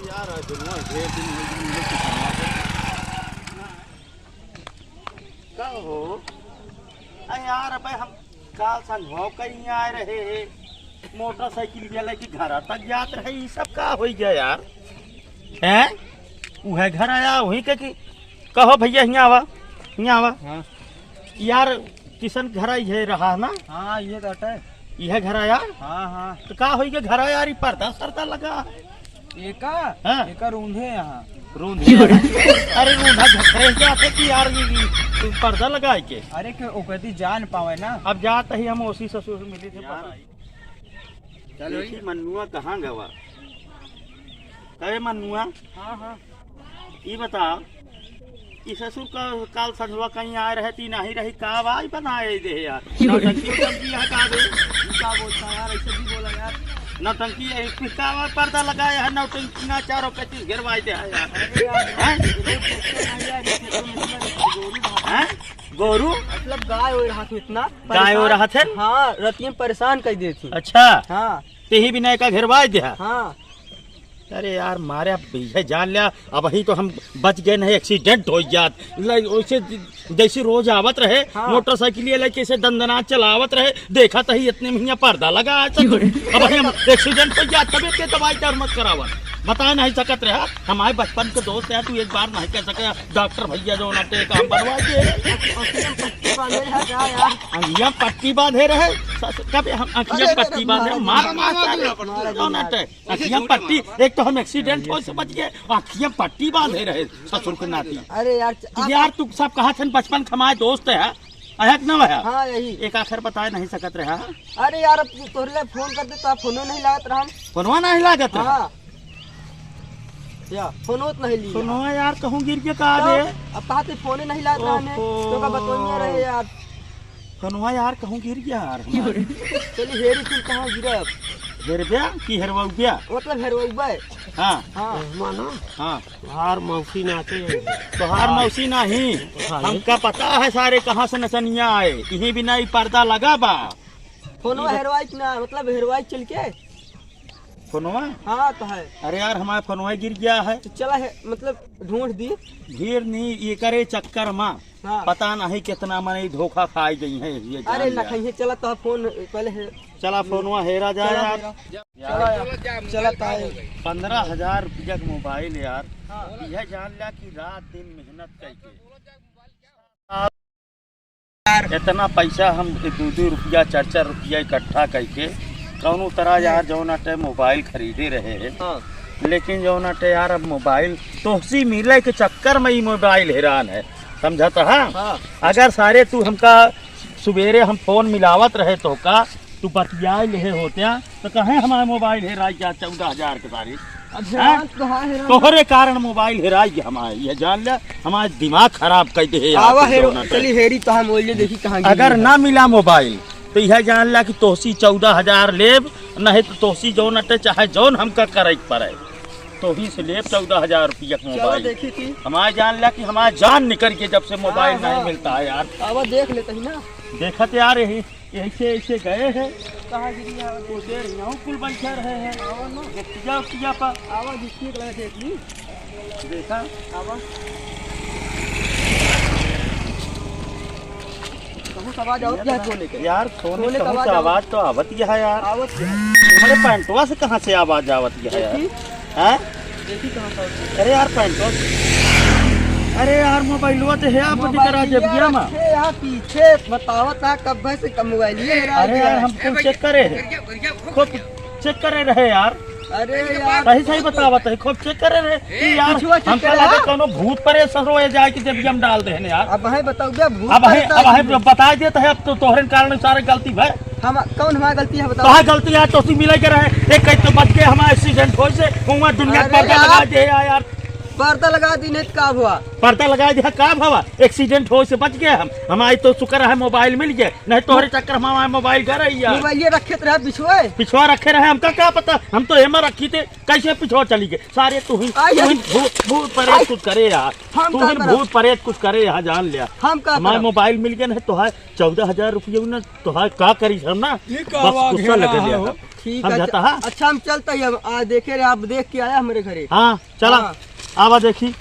यार ढेर दिन का हो यार अब हम काल संग कहीं आए रहे मोटरसाइकिल लेके घर तक जात रहे ये सब का हो गया यार हैं वह घर आया वहीं के कि कहो भैया यहाँ आवा हाँ यार किशन घर आई है रहा ना। हाँ ये तो है यह घर आया। हाँ हाँ तो का हो गया घर आया पर्दा सरदा लगा एका हाँ? एका रूंधे यहाँ रूंधे अरे रूंधा झखरे जाते कि यार ये पर्दा लगाए के अरे के ओकती जान पावे ना। अब जाते ही हम उसी ससुर से मिले थे चलो मन्नुआ कहाँ गवा कहे मन्नुआ। हाँ हाँ ये बताओ कि ससुर का काल संझवा कहीं आए रहे ती नहीं रही का आवाज बनाए दे यार नौटंकी यहाँ का दे क्या बोलता यार ऐसे भी बोला यार नौटंकी किसका पर्दा लगाया है नौटंकी ना 4-25 गिरवाई दे है गोरू मतलब गाय हो रहा था इतना गाय हो रहा थे। हाँ रतिया परेशान कर दी थी। अच्छा हाँ तेही बिना का घेरवाई दिया। हाँ अरे यार मारे पीछे जान लिया अब ही तो हम बच गए नहीं एक्सीडेंट हो जात वैसे जैसे रोज आवत रहे। हाँ। मोटरसाइकिल लेके से दंदना चलावत रहे देखा तो ही इतने महीने पर्दा लगा अब हम एक्सीडेंट हो जात तबे के दवाई डर मत करावत बता नहीं सकत रहा हमारे बचपन के दोस्त है तू एक बार नहीं कह सके डॉक्टर भैया जो ना ते काम बनवा के अंगिया पट्टी बांधे रहे कब हम अंगिया पट्टी बांधे मार अंगिया पट्टी एक तो हम एक्सीडेंट हो से बच गए अंगिया पट्टी बांधे रहे ससुर के नाती। अरे यार तू सब कहा थे बचपन के हमारे दोस्त है अहक न है। हाँ यही एक आखिर बता नहीं सकत रहा। अरे यार अब तोहरे फोन कर दे तो फोनो नहीं लागत रहा फोनवा नहीं लागत रहा। हाँ या फोनो नहीं ली फोनवा यार कहूँ गिर के कहा दे अब कहा थे फोने नहीं लागत रहा तो का बतौनिया रहे यार फोनवा यार कहूँ गिर गया यार चलिए हेरी फिर कहाँ गिरा हेरबिया की हेरवा मतलब हेरवा। हाँ हाँ मानो हाँ हार मौसी नाते तोहार मौसी नहीं हमका पता है सारे कहाँ से नचनिया आए कहीं भी नहीं पर्दा लगा बा फोनवा हेरवाई ना मतलब हेरवाई चल के फोनवा। हाँ तो है। अरे यार हमारा फोनवा गिर गया है तो चला है मतलब ढूंढ दी भीड़ नहीं ये करे चक्कर माँ। हाँ। पता नहीं कितना मने धोखा खाई गई है ये अरे ना कहीं चला तो फोन पहले है चला फोनवा हेरा जाए यार चला 15,000 रुपया का मोबाइल यार। यह जान लिया कि रात दिन मेहनत करके इतना पैसा हम 2-2 रुपया 4-4 रुपया इकट्ठा करके कौनो तरह यार जौना टे मोबाइल खरीदे रहे हैं। हाँ। लेकिन जौना टे यार अब मोबाइल तोहसी मिले के चक्कर में ही मोबाइल हैरान है समझता है। हाँ। अगर सारे तू हमका सवेरे हम फोन मिलावत रहे तो का तू बतिया ले होते तो कहे हमारे मोबाइल हेरा गया 14,000 के तारीख तोहरे कारण मोबाइल हेराई गया हमारे ये जान ले हमारे दिमाग खराब कर दे। हेरी तो हम देखी कहाँ अगर ना मिला मोबाइल तो यह जान ला कि तोहसी 14,000 लेब नहीं तो तोहसी जौन अटे चाहे जौन हमका करे पड़े तो ही से लेब 14,000 रुपया का मोबाइल देखी थी हमारे जान लिया कि हमारा जान निकल के जब से मोबाइल नहीं मिलता है यार। अब देख लेते ही ना देखते यार यही ऐसे गए हैं कहाँ कुल बैठे रहे हैं देखा यार सोने का आवाज तो आवत है यार तुम्हारे पैंटवा से कहाँ से आवाज आवत है यार। अरे यार पैंटवा अरे यार मोबाइलवा तो है आप करा जबिया में यहाँ पीछे बतावत है कब से कम मोबाइल है। अरे यार हम खुद चेक करे खुद चेक करे रहे यार। अरे यार सही बतावत है खूब चेक करे रहे यार हमका लगा कोनो भूत परेशान हो जाए कि जब हम डाल दे यार। अब है बताओ भूत अब है बता देते है अब तो तोहरे कारण सारे गलती है हम कौन हमारी गलती है बताओ। गलती है तो मिले के रहे एक तो बच गए हमारा एक्सीडेंट हो से दुनिया पर लगा दे यार पर्दा लगा दी नहीं का हुआ। पर्दा लगा दिया का भावा, एक्सीडेंट हो से बच गए हम आई तो शुक्र है मोबाइल मिल गए, नहीं तो हमारे चक्कर में हमारे मोबाइल घर आई यार। मोबाइल ये रखे रहे पिछुए पिछवा रखे रहे, हमका क्या पता, हम तो हेमा रखी थे, कैसे पिछवा चली गए सारे। तू ही भूत परेत कुछ करे यार, तू ही भूत परेत कुछ करे यहाँ, जान लिया। हमारे मोबाइल मिल गए ना तो है 14,000 रुपये न, तो है क्या करी हम ना, बस गुस्सा लगे लिया। ठीक है अच्छा हम चलते हैं, देखे रहे आप, देख के आया हमारे घरे। हाँ चला आवा देखी।